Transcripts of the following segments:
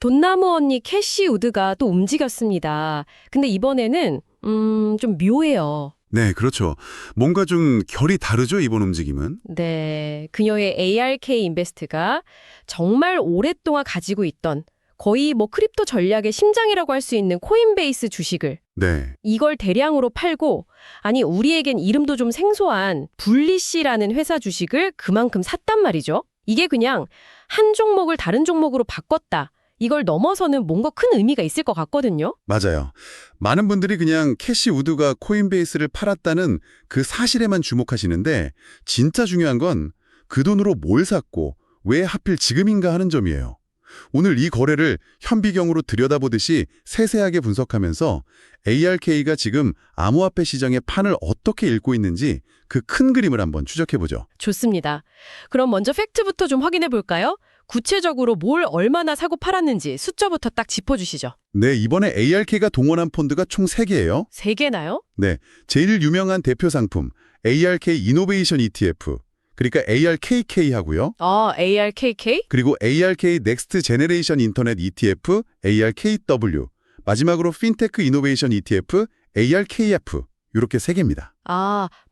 돈나무 언니 캐시 우드가 또 움직였습니다. 근데 이번에는 좀 묘해요. 네, 그렇죠. 뭔가 좀 결이 다르죠, 이번 움직임은? 네, 그녀의 ARK 인베스트가 정말 오랫동안 가지고 있던 거의 크립토 전략의 심장이라고 할 수 있는 코인베이스 주식을 네. 이걸 대량으로 팔고, 아니 우리에겐 이름도 좀 생소한 분리시라는 회사 주식을 그만큼 샀단 말이죠. 이게 그냥 한 종목을 다른 종목으로 바꿨다. 이걸 넘어서는 뭔가 큰 의미가 있을 것 같거든요. 맞아요. 많은 분들이 그냥 캐시 우드가 코인베이스를 팔았다는 그 사실에만 주목하시는데 진짜 중요한 건 그 돈으로 뭘 샀고 왜 하필 지금인가 하는 점이에요. 오늘 이 거래를 현비경으로 들여다보듯이 세세하게 분석하면서 ARK가 지금 암호화폐 시장의 판을 어떻게 읽고 있는지 그 큰 그림을 한번 추적해보죠. 좋습니다. 그럼 먼저 팩트부터 좀 확인해 볼까요? 구체적으로 뭘 얼마나 사고 팔았는지 숫자부터 딱 짚어주시죠. 네, 이번에 ARK가 동원한 펀드가 총 3개예요. 3개나요? 네, 제일 유명한 대표 상품 ARK 이노베이션 ETF, 그러니까 ARKK 하고요. ARKK? 그리고 ARK 넥스트 제네레이션 인터넷 ETF ARKW, 마지막으로 핀테크 이노베이션 ETF ARKF, 이렇게 3개입니다.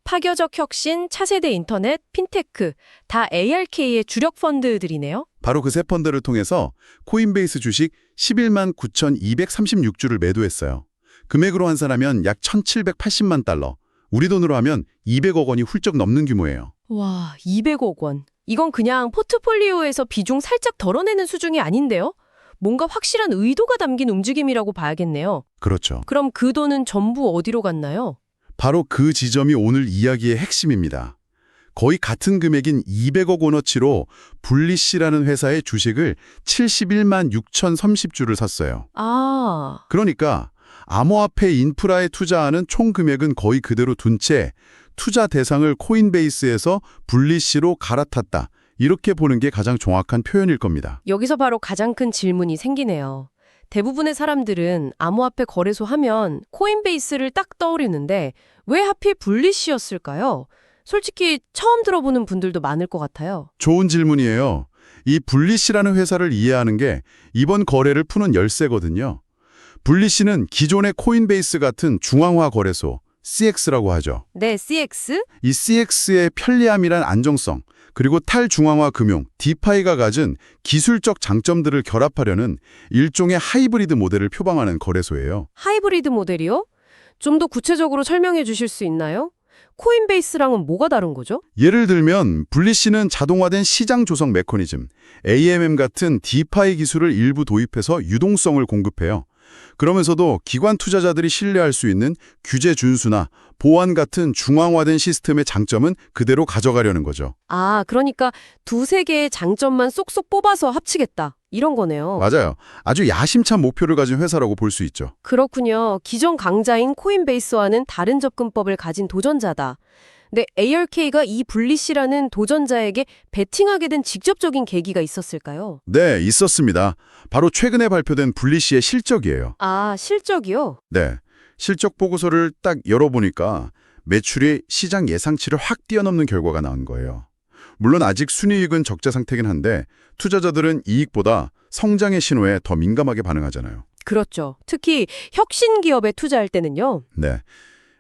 파격적 혁신, 차세대 인터넷, 핀테크, 다 ARK의 주력 펀드들이네요. 바로 그 세 펀드를 통해서 코인베이스 주식 11만 9,236주를 매도했어요. 금액으로 환산하면 약 1,780만 달러, 우리 돈으로 하면 200억 원이 훌쩍 넘는 규모예요. 와, 200억 원. 이건 그냥 포트폴리오에서 비중 살짝 덜어내는 수준이 아닌데요? 뭔가 확실한 의도가 담긴 움직임이라고 봐야겠네요. 그렇죠. 그럼 그 돈은 전부 어디로 갔나요? 바로 그 지점이 오늘 이야기의 핵심입니다. 거의 같은 금액인 200억 원어치로 분리시라는 회사의 주식을 71만 6,030주를 샀어요. 그러니까 암호화폐 인프라에 투자하는 총 금액은 거의 그대로 둔 채 투자 대상을 코인베이스에서 분리시로 갈아탔다. 이렇게 보는 게 가장 정확한 표현일 겁니다. 여기서 바로 가장 큰 질문이 생기네요. 대부분의 사람들은 암호화폐 거래소 하면 코인베이스를 딱 떠오르는데 왜 하필 분리시였을까요? 솔직히 처음 들어보는 분들도 많을 것 같아요. 좋은 질문이에요. 이 분리시라는 회사를 이해하는 게 이번 거래를 푸는 열쇠거든요. 분리시는 기존의 코인베이스 같은 중앙화 거래소, CX라고 하죠. 네, CX? 이 CX의 편리함이란 안정성, 그리고 탈중앙화 금융, 디파이가 가진 기술적 장점들을 결합하려는 일종의 하이브리드 모델을 표방하는 거래소예요. 하이브리드 모델이요? 좀 더 구체적으로 설명해 주실 수 있나요? 코인베이스랑은 뭐가 다른 거죠? 예를 들면 분리시는 자동화된 시장 조성 메커니즘, AMM 같은 디파이 기술을 일부 도입해서 유동성을 공급해요. 그러면서도 기관 투자자들이 신뢰할 수 있는 규제 준수나 보안 같은 중앙화된 시스템의 장점은 그대로 가져가려는 거죠. 그러니까 두세 개의 장점만 쏙쏙 뽑아서 합치겠다. 이런 거네요. 맞아요. 아주 야심찬 목표를 가진 회사라고 볼 수 있죠. 그렇군요. 기존 강자인 코인베이스와는 다른 접근법을 가진 도전자다. 근데 ARK가 이 분리시라는 도전자에게 베팅하게 된 직접적인 계기가 있었을까요? 네, 있었습니다. 바로 최근에 발표된 분리시의 실적이에요. 실적이요? 네, 실적 보고서를 딱 열어보니까 매출이 시장 예상치를 확 뛰어넘는 결과가 나온 거예요. 물론 아직 순이익은 적자 상태긴 한데 투자자들은 이익보다 성장의 신호에 더 민감하게 반응하잖아요. 그렇죠. 특히 혁신 기업에 투자할 때는요. 네,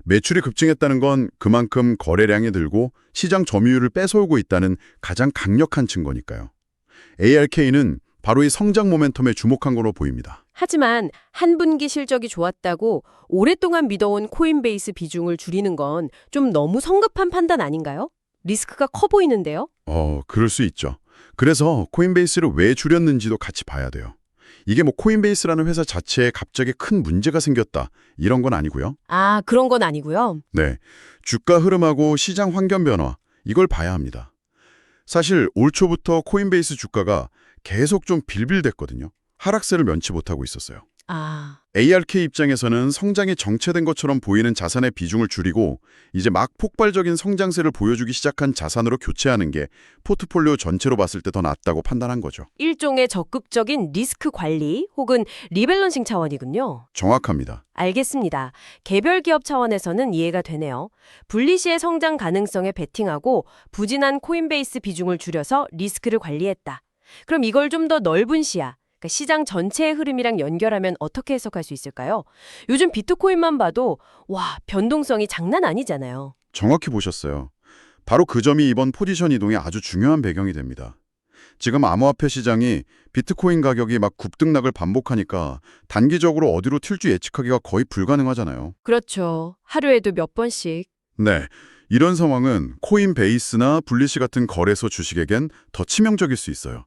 매출이 급증했다는 건 그만큼 거래량이 늘고 시장 점유율을 뺏어오고 있다는 가장 강력한 증거니까요. ARK는 바로 이 성장 모멘텀에 주목한 거로 보입니다. 하지만 한 분기 실적이 좋았다고 오랫동안 믿어온 코인베이스 비중을 줄이는 건 좀 너무 성급한 판단 아닌가요? 리스크가 커 보이는데요? 그럴 수 있죠. 그래서 코인베이스를 왜 줄였는지도 같이 봐야 돼요. 이게 코인베이스라는 회사 자체에 갑자기 큰 문제가 생겼다, 이런 건 아니고요. 그런 건 아니고요. 네, 주가 흐름하고 시장 환경 변화, 이걸 봐야 합니다. 사실 올 초부터 코인베이스 주가가 계속 좀 빌빌댔거든요. 하락세를 면치 못하고 있었어요. ARK 입장에서는 성장이 정체된 것처럼 보이는 자산의 비중을 줄이고 이제 막 폭발적인 성장세를 보여주기 시작한 자산으로 교체하는 게 포트폴리오 전체로 봤을 때 더 낫다고 판단한 거죠. 일종의 적극적인 리스크 관리 혹은 리밸런싱 차원이군요. 정확합니다. 알겠습니다. 개별 기업 차원에서는 이해가 되네요. 분리시의 성장 가능성에 베팅하고 부진한 코인베이스 비중을 줄여서 리스크를 관리했다. 그럼 이걸 좀 더 넓은 시야, 그러니까 시장 전체의 흐름이랑 연결하면 어떻게 해석할 수 있을까요? 요즘 비트코인만 봐도 와, 변동성이 장난 아니잖아요. 정확히 보셨어요. 바로 그 점이 이번 포지션 이동의 아주 중요한 배경이 됩니다. 지금 암호화폐 시장이 비트코인 가격이 막 급등락을 반복하니까 단기적으로 어디로 튈지 예측하기가 거의 불가능하잖아요. 그렇죠. 하루에도 몇 번씩. 네, 이런 상황은 코인베이스나 블리시 같은 거래소 주식에겐 더 치명적일 수 있어요.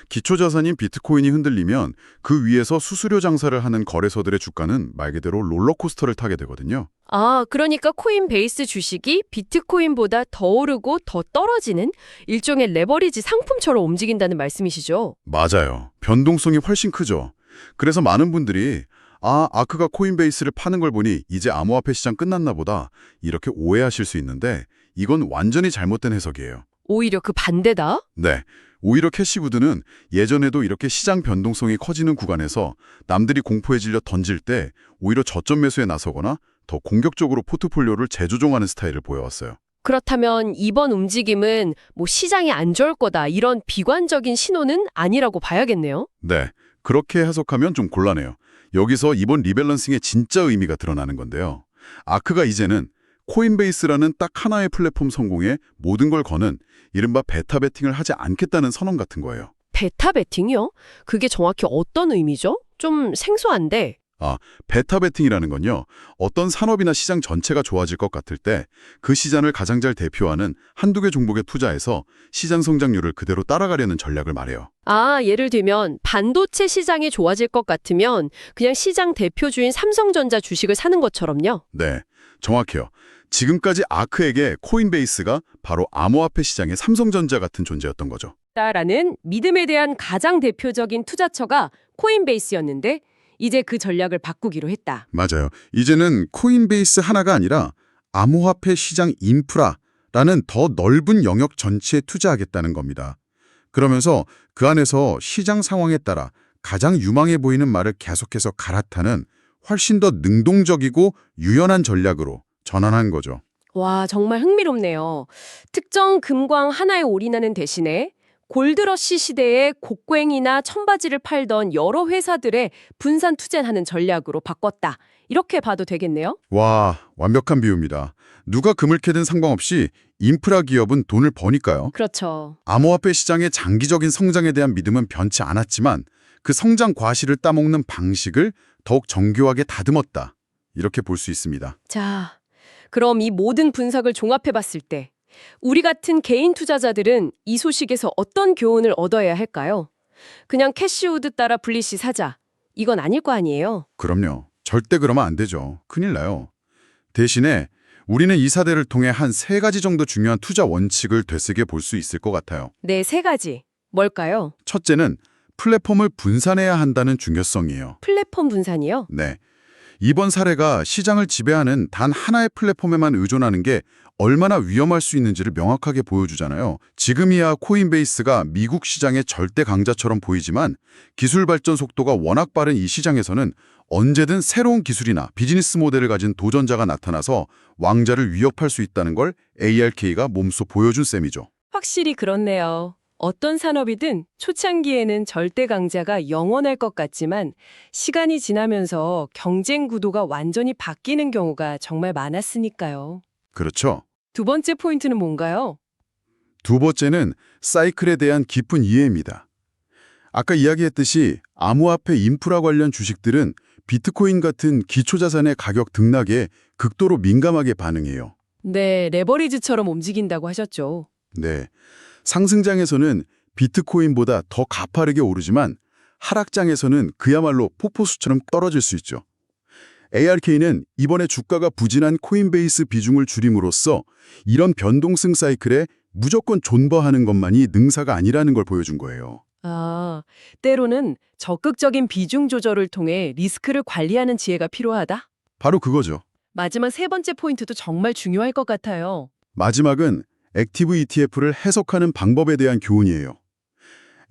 기초자산인 비트코인이 흔들리면 그 위에서 수수료 장사를 하는 거래소들의 주가는 말 그대로 롤러코스터를 타게 되거든요. 아, 그러니까 코인베이스 주식이 비트코인보다 더 오르고 더 떨어지는 일종의 레버리지 상품처럼 움직인다는 말씀이시죠? 맞아요. 변동성이 훨씬 크죠. 그래서 많은 분들이 아크가 코인베이스를 파는 걸 보니 이제 암호화폐 시장 끝났나 보다 이렇게 오해하실 수 있는데 이건 완전히 잘못된 해석이에요. 오히려 그 반대다? 네. 오히려 캐시우드는 예전에도 이렇게 시장 변동성이 커지는 구간에서 남들이 공포에 질려 던질 때 오히려 저점 매수에 나서거나 더 공격적으로 포트폴리오를 재조정하는 스타일을 보여왔어요. 그렇다면 이번 움직임은 뭐 시장이 안 좋을 거다 이런 비관적인 신호는 아니라고 봐야겠네요. 네. 그렇게 해석하면 좀 곤란해요. 여기서 이번 리밸런싱의 진짜 의미가 드러나는 건데요. 아크가 이제는 코인베이스라는 딱 하나의 플랫폼 성공에 모든 걸 거는 이른바 베타 베팅을 하지 않겠다는 선언 같은 거예요. 베타 베팅이요? 그게 정확히 어떤 의미죠? 좀 생소한데. 베타 베팅이라는 건요. 어떤 산업이나 시장 전체가 좋아질 것 같을 때 그 시장을 가장 잘 대표하는 한두 개 종목에 투자해서 시장 성장률을 그대로 따라가려는 전략을 말해요. 아, 예를 들면 반도체 시장이 좋아질 것 같으면 그냥 시장 대표주인 삼성전자 주식을 사는 것처럼요. 네, 정확해요. 지금까지 아크에게 코인베이스가 바로 암호화폐 시장의 삼성전자 같은 존재였던 거죠. 라는 믿음에 대한 가장 대표적인 투자처가 코인베이스였는데 이제 그 전략을 바꾸기로 했다. 맞아요. 이제는 코인베이스 하나가 아니라 암호화폐 시장 인프라라는 더 넓은 영역 전체에 투자하겠다는 겁니다. 그러면서 그 안에서 시장 상황에 따라 가장 유망해 보이는 말을 계속해서 갈아타는 훨씬 더 능동적이고 유연한 전략으로 전환한 거죠. 와, 정말 흥미롭네요. 특정 금광 하나에 올인하는 대신에 골드러시 시대에 곡괭이나 천바지를 팔던 여러 회사들의 분산 투자하는 전략으로 바꿨다. 이렇게 봐도 되겠네요? 와, 완벽한 비유입니다. 누가 금을 캐든 상관없이 인프라 기업은 돈을 버니까요. 그렇죠. 암호화폐 시장의 장기적인 성장에 대한 믿음은 변치 않았지만 그 성장 과실을 따먹는 방식을 더욱 정교하게 다듬었다. 이렇게 볼 수 있습니다. 자, 그럼 이 모든 분석을 종합해봤을 때 우리 같은 개인 투자자들은 이 소식에서 어떤 교훈을 얻어야 할까요? 그냥 캐시우드 따라 블리시 사자. 이건 아닐 거 아니에요? 그럼요. 절대 그러면 안 되죠. 큰일 나요. 대신에 우리는 이 사례를 통해 한 3가지 정도 중요한 투자 원칙을 되새겨 볼 수 있을 것 같아요. 네, 3가지. 뭘까요? 첫째는 플랫폼을 분산해야 한다는 중요성이에요. 플랫폼 분산이요? 네. 이번 사례가 시장을 지배하는 단 하나의 플랫폼에만 의존하는 게 얼마나 위험할 수 있는지를 명확하게 보여주잖아요. 지금이야 코인베이스가 미국 시장의 절대 강자처럼 보이지만 기술 발전 속도가 워낙 빠른 이 시장에서는 언제든 새로운 기술이나 비즈니스 모델을 가진 도전자가 나타나서 왕자를 위협할 수 있다는 걸 ARK가 몸소 보여준 셈이죠. 확실히 그렇네요. 어떤 산업이든 초창기에는 절대 강자가 영원할 것 같지만 시간이 지나면서 경쟁 구도가 완전히 바뀌는 경우가 정말 많았으니까요. 그렇죠. 두 번째 포인트는 뭔가요? 두 번째는 사이클에 대한 깊은 이해입니다. 아까 이야기했듯이 암호화폐 인프라 관련 주식들은 비트코인 같은 기초자산의 가격 등락에 극도로 민감하게 반응해요. 네, 레버리지처럼 움직인다고 하셨죠. 네, 상승장에서는 비트코인보다 더 가파르게 오르지만 하락장에서는 그야말로 폭포수처럼 떨어질 수 있죠. ARK는 이번에 주가가 부진한 코인베이스 비중을 줄임으로써 이런 변동성 사이클에 무조건 존버하는 것만이 능사가 아니라는 걸 보여준 거예요. 아, 때로는 적극적인 비중 조절을 통해 리스크를 관리하는 지혜가 필요하다? 바로 그거죠. 마지막 3번째 포인트도 정말 중요할 것 같아요. 마지막은 액티브 ETF를 해석하는 방법에 대한 교훈이에요.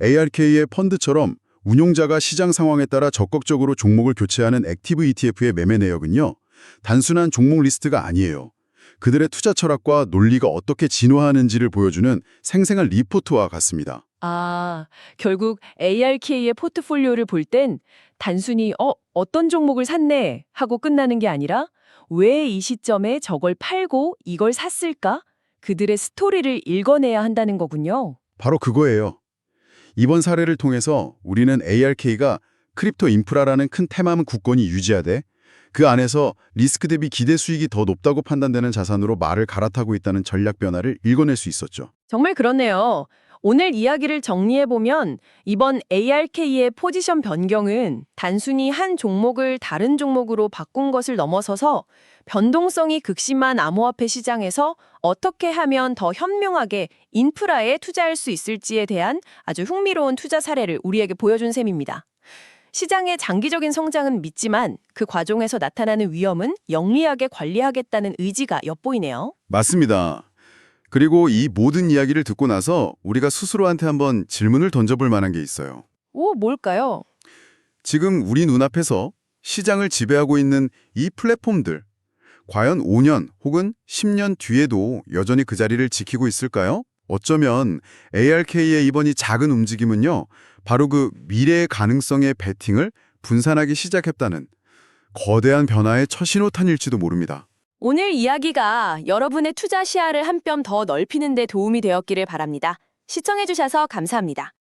ARK의 펀드처럼 운용자가 시장 상황에 따라 적극적으로 종목을 교체하는 액티브 ETF의 매매 내역은요, 단순한 종목 리스트가 아니에요. 그들의 투자 철학과 논리가 어떻게 진화하는지를 보여주는 생생한 리포트와 같습니다. 아, 결국 ARK의 포트폴리오를 볼 땐 단순히 어떤 종목을 샀네 하고 끝나는 게 아니라 왜 이 시점에 저걸 팔고 이걸 샀을까? 그들의 스토리를 읽어내야 한다는 거군요. 바로 그거예요. 이번 사례를 통해서 우리는 ARK가 크립토 인프라라는 큰 테마는 굳건히 유지하되 그 안에서 리스크 대비 기대 수익이 더 높다고 판단되는 자산으로 말을 갈아타고 있다는 전략 변화를 읽어낼 수 있었죠. 정말 그렇네요. 오늘 이야기를 정리해보면 이번 ARK의 포지션 변경은 단순히 한 종목을 다른 종목으로 바꾼 것을 넘어서서 변동성이 극심한 암호화폐 시장에서 어떻게 하면 더 현명하게 인프라에 투자할 수 있을지에 대한 아주 흥미로운 투자 사례를 우리에게 보여준 셈입니다. 시장의 장기적인 성장은 믿지만 그 과정에서 나타나는 위험은 영리하게 관리하겠다는 의지가 엿보이네요. 맞습니다. 그리고 이 모든 이야기를 듣고 나서 우리가 스스로한테 한번 질문을 던져볼 만한 게 있어요. 오, 뭘까요? 지금 우리 눈앞에서 시장을 지배하고 있는 이 플랫폼들, 과연 5년 혹은 10년 뒤에도 여전히 그 자리를 지키고 있을까요? 어쩌면 ARK의 이번 이 작은 움직임은요, 바로 그 미래의 가능성의 베팅을 분산하기 시작했다는 거대한 변화의 첫 신호탄일지도 모릅니다. 오늘 이야기가 여러분의 투자 시야를 한 뼘 더 넓히는 데 도움이 되었기를 바랍니다. 시청해주셔서 감사합니다.